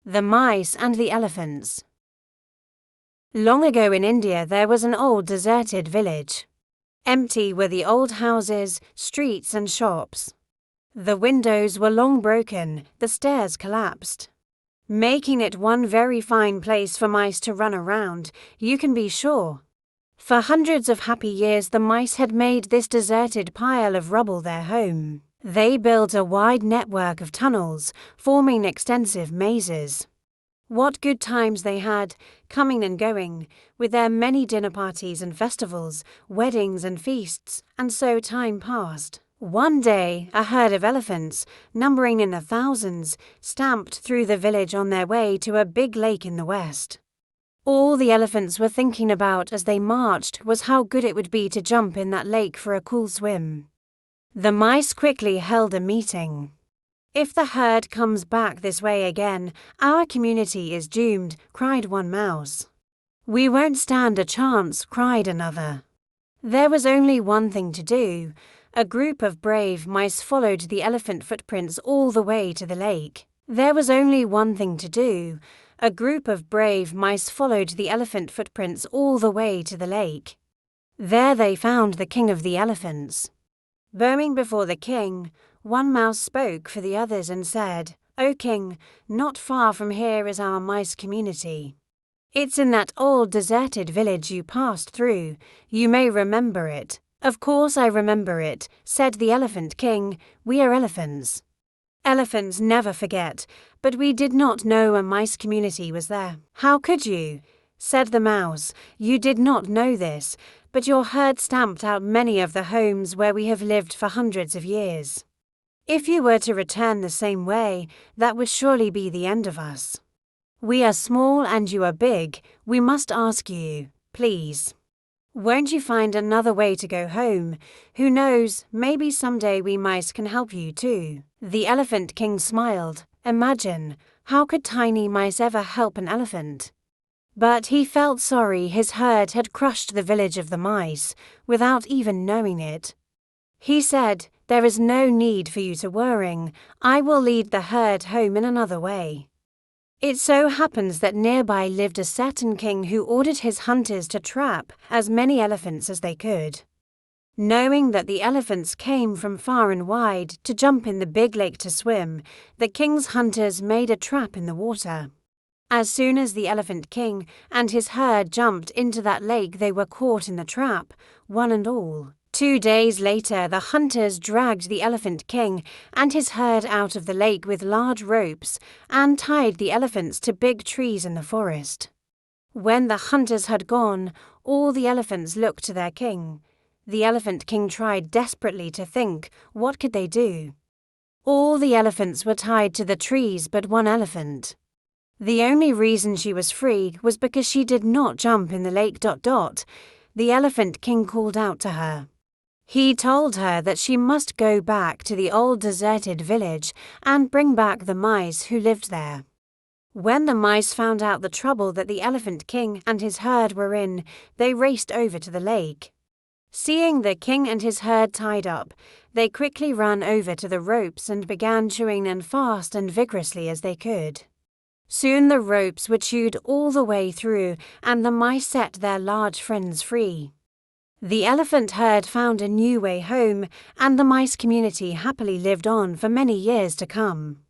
The Mice and the Elephants. Long ago in India there was an old deserted village. Empty were the old houses, streets and shops. The windows were long broken, the stairs collapsed, making it one very fine place for mice to run around, you can be sure. For hundreds of happy years the mice had made this deserted pile of rubble their home. They built a wide network of tunnels, forming extensive mazes. What good times they had, coming and going, with their many dinner parties and festivals, weddings and feasts, and so time passed. One day, a herd of elephants, numbering in the thousands, stamped through the village on their way to a big lake in the west. All the elephants were thinking about as they marched was how good it would be to jump in that lake for a cool swim. The mice quickly held a meeting. If the herd comes back this way again, our community is doomed, cried one mouse. We won't stand a chance, cried another. There was only one thing to do. A group of brave mice followed the elephant footprints all the way to the lake. There was only one thing to do. A group of brave mice followed the elephant footprints all the way to the lake. There they found the king of the elephants. Bowing before the king, one mouse spoke for the others and said, "O king, not far from here is our mice community. It's in that old deserted village you passed through. You may remember it." "Of course I remember it," said the elephant king. "We are elephants. Elephants never forget, but we did not know a mice community was there." "How could you?" said the mouse. "You did not know this, but your herd stamped out many of the homes where we have lived for hundreds of years. If you were to return the same way, that would surely be the end of us. We are small and you are big. We must ask you, please, won't you find another way to go home? Who knows, maybe someday we mice can help you too." The elephant king smiled. Imagine, how could tiny mice ever help an elephant? But he felt sorry his herd had crushed the village of the mice, without even knowing it. He said, "There is no need for you to worry. I will lead the herd home in another way." It so happens that nearby lived a certain king who ordered his hunters to trap as many elephants as they could. Knowing that the elephants came from far and wide to jump in the big lake to swim, the king's hunters made a trap in the water. As soon as the elephant king and his herd jumped into that lake, they were caught in the trap, one and all. 2 days later, the hunters dragged the elephant king and his herd out of the lake with large ropes and tied the elephants to big trees in the forest. When the hunters had gone, all the elephants looked to their king. The elephant king tried desperately to think, what could they do? All the elephants were tied to the trees but one elephant. The only reason she was free was because she did not jump in the lake. The elephant king called out to her. He told her that she must go back to the old deserted village and bring back the mice who lived there. When the mice found out the trouble that the elephant king and his herd were in, they raced over to the lake. Seeing the king and his herd tied up, they quickly ran over to the ropes and began chewing them fast and vigorously as they could. Soon the ropes were chewed all the way through and the mice set their large friends free. The elephant herd found a new way home and the mice community happily lived on for many years to come.